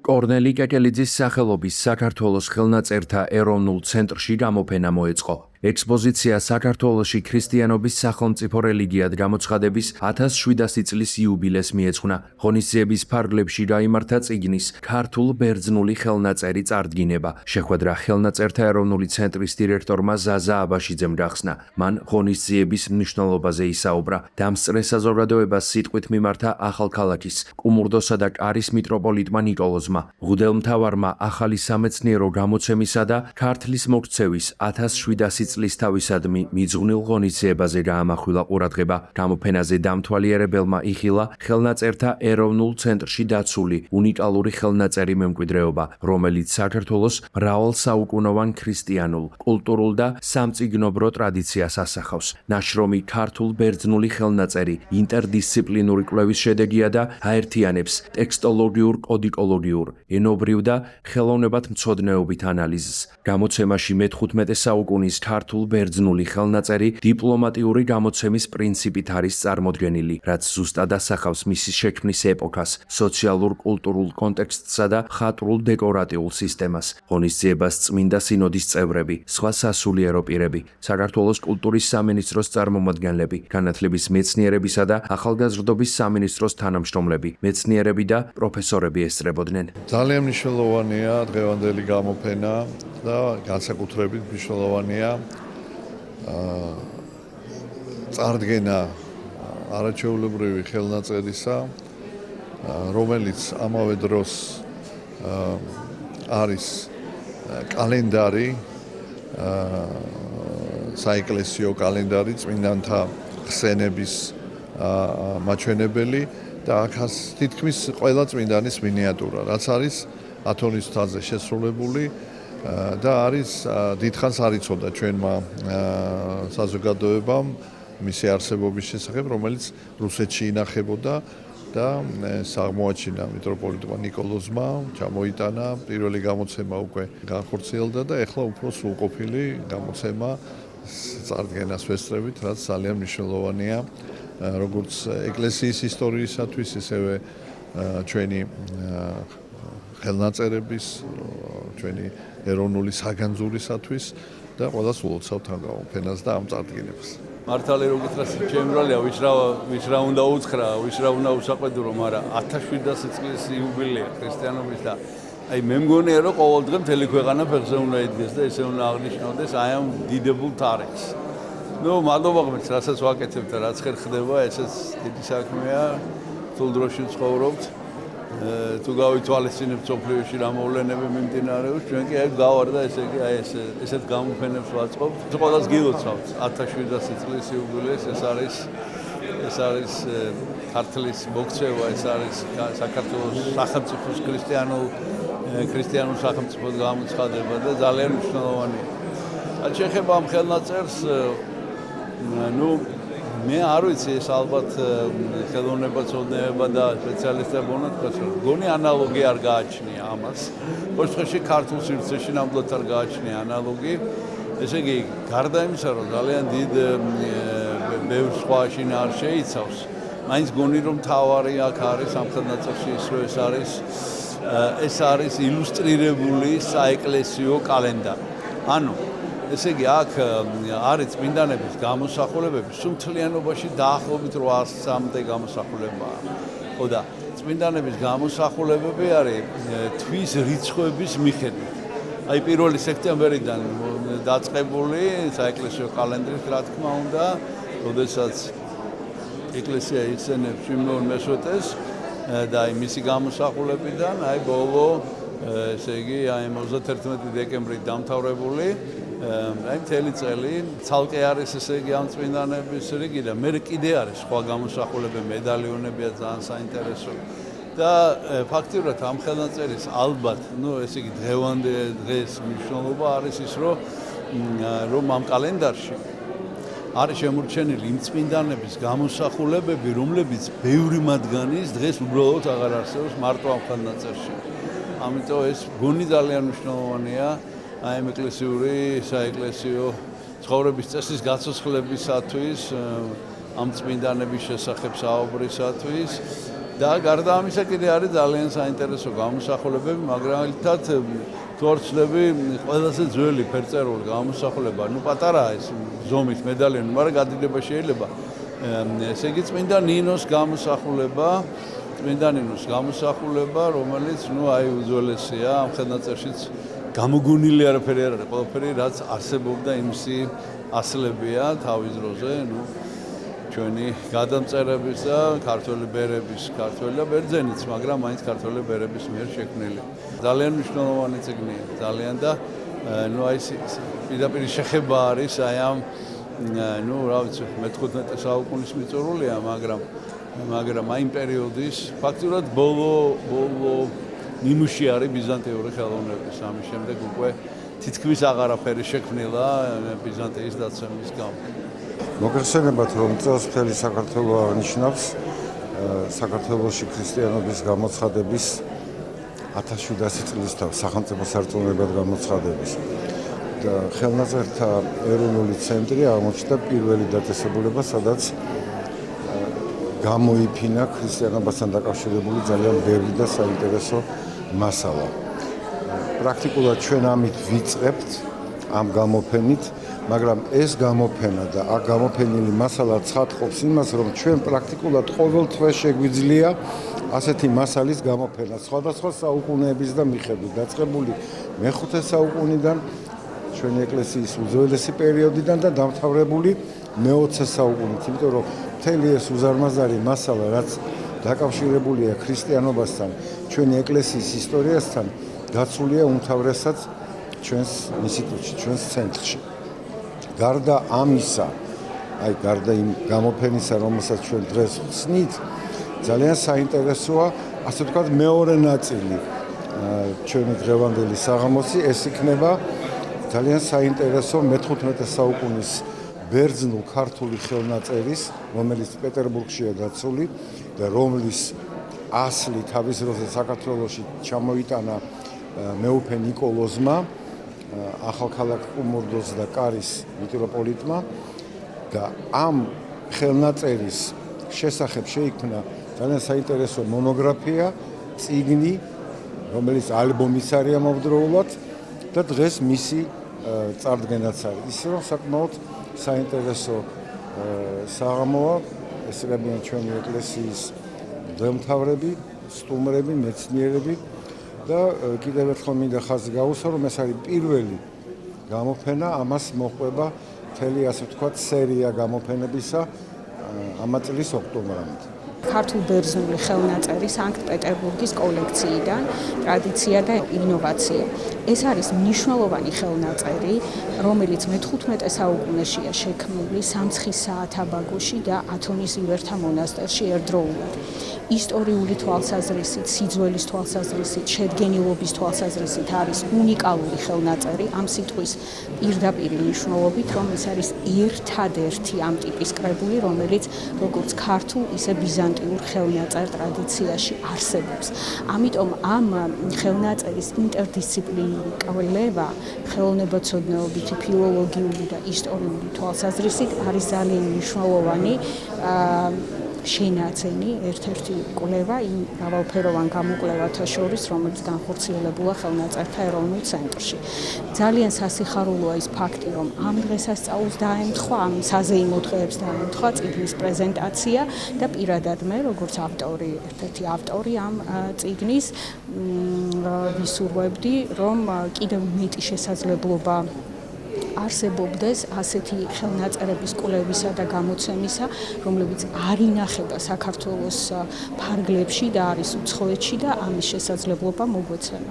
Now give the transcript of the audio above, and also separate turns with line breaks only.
კორნელი კეკელიძის სახელობის საქართველოს ხელნაწერთა ეროვნულ ცენტრში გამოფენა მოეწყო. ექსპოზიცია საქართველოში ქრისტიანობის სახელმწიფო რელიგიად გამოცხადების 1700 წლის იუბილეს მიეძღვნა. ღონისძიების ფარგლებში გაიმართა წიგნის ქართულ ბერძნული ხელნაწერი წარდგინება. შეხვედრა ხელნაწერთა ეროვნული ცენტრის დირექტორმა ზაზა აბაშიძემ გახსნა. მან ღონისძიების მნიშვნელობაზე ისაუბრა. დამსწრე საზოგადოებას სიტყვით მიმართა ახალქალაქის, კუმურდოსა და კარის მიტროპოლიტმა ნიკოლოზმა, მღვდელმთავარმა ახალი სამეცნიერო გამოცემისა და ქართლის მოქცევის 1700 წლის თავისადმი მიძღვნილ ღონისძიებაზე გაამახვილა ყურადღება. გამოფენაზე დამთვალიერებელმა იხილა ხელნაწერთა ეროვნულ ცენტრში დაცული უნიკალური ხელნაწერი მემკვიდრეობა, რომელიც საქართველოს მრავალსაუკუნოვან ქრისტიანულ, კულტურულ და სამწიგნობრო ტრადიციას ასახავს. ნაშრომი ქართულ ბერძნული ხელნაწერი ინტერდისციპლინური კვლევის შედეგია და აერთიანებს ტექსტოლოგიურ, კოდიკოლოგიურ, ენობრივ და ხელოვნებათმცოდნეობით ანალიზს. გამოცემაში მე-15 საუკუნის ქართულ ბერძნული ხელნაწერი დიპლომატიური გამოცემის პრინციპით არის წარმოდგენილი, რაც ზუსტად ასახავს მისი შექმნის ეპოქას, სოციალურ-კულტურულ კონტექსტსა და მხატვრულ დეკორატიულ სისტემას. ღონისძიებას წმინდა სინოდის წევრები, სხვა სასულიერო პირები, საქართველოს კულტურის სამინისტროს წარმომადგენლები, განათლების მეცნიერებისა და ახალგაზრდობის სამინისტროს თანამშრომლები, მეცნიერები და პროფესორები ესწრებოდნენ.
ძალიან მნიშვნელოვანია დღევანდელი გამოფენა და განსაკუთრებით მნიშვნელოვანია წარდგენა არაჩვეულებრივი ხელნაწერისა, რომელიც ამავე დროს არის კალენდარი, საეკლესიო კალენდარი, წმინდანთა ხსენების მაჩვენებელი და აქაც თითქმის ყველა წმინდანის მინიატურა, რაც არის ათონის მთაზე შესრულებული და არის დიდხანს არ იცოდა ჩვენმა საზოგადოებამ მისი არსებობის შესახებ, რომელიც რუსეთში ინახებოდა და აღმოაჩინა მიტროპოლიტმა ნიკოლოზმა, ჩამოიტანა, პირველი გამოცემა უკვე განხორციელდა და ეხლა უფრო სრულყოფილი გამოცემა წარდგენას ვესწრებით, რაც ძალიან მნიშვნელოვანია როგორც ეკლესიის ისტორიისათვის, ისევე ჩვენი ხელნაწერების, ჩვენი ეროვნული საგანძურისათვის და ყველას ულოცავთ ამ გამოფენას და ამ წარდგენებას.
მართალი რო გითხრას, ჩემი ბრალია, ვის რა უნდა უთხრა, ვის რა უნდა უსაყვედურო, მაგრამ 1700 წლის იუბილეა ქრისტიანობის და აი მე მგონია რომ ყოველ დღე მთელი ქვეყანა ფეხზე უნდა იდგეს და ესე უნდა აღნიშნავდეს აი ამ დიდებულ თარიღს. მადლობა ღმერთს, რასაც ვაკეთებთ და რაც ხერ ხდება, ესეც დიდი საქმეა, თულ დროში ვცხოვრობთ. თუ გავითვალისწინებთ სოფლიოში რა მოვლენები მიმდინარეობს, ჩვენ კი აი გავარდა ესე იგი აი ესეთ გამოფენებს ვაწყობთ. ყველას გილოცავთ 1700 წლის იუბილეს, ეს არის ქართლის მოქცევა, ეს არის საქართველოს სახელმწიფოს ქრისტიანულ სახელმწიფოს გამოცხადება და ძალიან მნიშვნელოვანია. რაც შეეხება ამ ხელნაწერს, მე არ ვიცი, ეს ალბათ ხელოვნებაცოდნეობა და სპეციალისტები უნდა თქვას, რომ გონი ანალოგი არ გააჩნია ამას. ოთხში ქართულ სივრცეში ნამდვილად არ გააჩნია ანალოგი. ესე იგი, გარდა იმისა, რომ ძალიან დიდ ბევრ სხვა შინაარს შეიცავს, მაინც გონი რომ თავარი აქ არის ამ ხელნაწერში ის რომ ეს არის ილუსტრირებული საეკლესიო კალენდარი. ანუ ესე იგი, აქ არის წმინდანების გამოსახულებები, სუმთლიანობაში დაახლოებით 800-მდე გამოსახულებაა. ხო და წმინდანების გამოსახულებები არის თვის რიცხვების მიხედვით. აი 1 სექტემბერიდან დაწყებული საეკლესიო კალენდრით, რა თქმა უნდა, როდესაც ეკლესია იხსენებს შიმეონ მესვეტეს და აი მისი გამოსახულებიდან აი ბოლო ესე იგი აი 31 დეკემბრით დამთავრებული აი მთელი წელი ცალკე არის ესე იგი ამ წმინდანების რიგი და მე კიდე არის სხვა გამოსახულებები, მედალიონებია ძალიან საინტერესო და ფაქტიურად ამ ხელნაწერის ალბათ, ესე იგი დღევანდე დღეს მნიშვნელობა არის ის, რომ ამ კალენდარში არის შემორჩენილი იმ წმინდანების გამოსახულებები, რომლებიც ბევრი მათგანის დღეს უბრალოდ აღარ არსებობს მარტო ამ ხელნაწერში. ამიტომ ეს გონი ძალიან მნიშვნელოვანია აი ამ ეკლესიური, საეკლესიო ცხოვრების წესის გაცოცხლებისათვის, ამ წმინდანების შესახებ საუბრისათვის და გარდა ამისა კიდე არის ძალიან საინტერესო გამოსახულებები, მაგრამ ერთად თუ არ ვცდები, ყველაზე ძველი ფერწერული გამოსახულება, პატარაა ეს ზომით მედალიონი, მაგრამ გადიდება შეიძლება. ესე იგი წმინდა ნინოს გამოსახულება, რომელიც უძველესია, ამ ხელნაწერშიც გამოგონილი არაფერი არ არის, ყველაფერი რაც არსებობდა იმისი ასლებია თავის დროზე, ჩვენი გადამწერების და ქართველი ბერების, ქართველი და ბერძენიც, მაგრამ მაინც ქართველი ბერების მიერ შექმნილი. ძალიან მნიშვნელოვანი წიგნია, ძალიან და ეს პირდაპირ შეხება არის აი ამ რა ვიცი, მე-15 საუკუნის მიწურულია, მაგრამ აი იმ პერიოდის ფაქტურად ბოლო ნიმუში არის ბიზანტიური ხელოვნების, ამის შემდეგ უკვე თითქმის აღარაფერი შექმნილა ბიზანტიის დაცემის გამო.
მოგეხსენებათ, რომ წელს მთელი საქართველო აღნიშნავს საქართველოში ქრისტიანობის გამოცხადების 1700 წლის სახელმწიფო სარწმუნოებად გამოცხადების. და ხელნაწერთა ეროვნული ცენტრი აღმოჩნდა პირველი დაწესებულება, სადაც გამოიფინა ქრისტიანობასთან დაკავშირებული ძალიან ბევრი და საინტერესო მასალა. პრაქტიკულად ჩვენ ამით ვიწყებთ ამ გამოფენით, მაგრამ ეს გამოფენა და აქ გამოფენილი მასალა ცხადყოფს იმას, რომ ჩვენ პრაქტიკულად ყოველ თვე შეგვიძლია ასეთი მასალის გამოფენა სხვადასხვა საუკუნეების და მიხედვით დაწყებული მე-5 საუკუნიდან ჩვენი ეკლესიის უძველესი პერიოდიდან და დამთავრებული მე-20 საუკუნით, იმიტომ რომ მთელი ეს უზარმაზარი მასალა, რაც დაკავშირებულია ქრისტიანობასთან, ჩვენი ეკლესიის ისტორიასთან, დაცულია უმთავრესად ჩვენს ინსტიტუტში, ჩვენს ცენტრში. გარდა ამისა, გარდა იმ გამოფენისა, რომელსაც ჩვენ დღეს ხსნით, ძალიან საინტერესოა, ასე ვთქვათ, მეორე ნაწილი ჩვენი დღევანდელი საღამოსი, ეს იქნება ძალიან საინტერესო მე-15 საუკუნის ბერძნულ-ქართული ხელნაწერის, რომელიც პეტერბურგშია დაცული და რომლის ასლი თავის დროზე საქართველოში ჩამოიტანა მეუფე ნიკოლოზმა, ახალქალაქ კუმურდოს და კარის მიტროპოლიტმა და ამ ხელნაწერის შესახებ შეიქმნა ძალიან საინტერესო მონოგრაფია, წიგნი, რომელიც ალბომიც არის ამავდროულად და დღეს მისი წარდგენაც არის. ისე რომ საკმაოდ საინტერესო საღამოა, ესწრებიან ჩვენი ეკლესიის მღვდელმთავრები, სტუმრები, მეცნიერები და კიდევ ერთხელ მინდა ხაზი გაუსვა, რომ ეს არის პირველი გამოფენა, ამას მოჰყვება მთელი, ასე ვთქვათ, სერია გამოფენებისა ამ წლის ოქტომბრამდე.
ქართულ-ბერძნული ხელნაწერი სანქტ-პეტერბურგის კოლექციიდან, ტრადიცია და ინოვაცია. ეს არის მნიშვნელოვანი ხელნაწერი, რომელიც მე-15 საუკუნეშია შექმნილი სამცხის საათაბაგოში და ათონის ივერთა მონასტერში ერთდროულად. ისტორიული თვალსაზრისით, სიძველის თვალსაზრისით, შედგენილობის თვალსაზრისით არის უნიკალური ხელნაწერი ამ სიტყვის პირდაპირი მნიშვნელობით, რომ ეს არის ერთადერთი ამ ტიპის კრებული, რომელიც როგორც ქართულ, ისე ბიზანტიურ ხელნაწერ ტრადიციაში არსებობს. ამიტომ ამ ხელნაწერის ინტერდისციპლინური კვლევა ხელოვნებაცოდნეობითი, ფილოლოგიური და ისტორიული თვალსაზრისით არის ძალიან მნიშვნელოვანი შენაძენი, ერთ-ერთი კვლევა იმ მრავალფეროვან გამოკვლევათა შორის, რომელიც განხორციელებულა ხელნაწერთა ეროვნულ ცენტრში. ძალიან სასიხარულოა ის ფაქტი, რომ ამ დღესასწაულს დაემთხვა, ამ საზეიმო დღეებს დაემთხვა წიგნის პრეზენტაცია და პირადად მე, როგორც ავტორი, ერთ-ერთი ავტორი ამ წიგნის, ვისურვებდი, რომ კიდევ მეტი შესაძლებლობა არსებობდეს ასეთი ხელნაწერების კვლევისა და გამოცემისა, რომლებიც არ ინახება საქართველოს ფარგლებში და არის უცხოეთში და ამის შესაძლებლობა მოგვეცემა.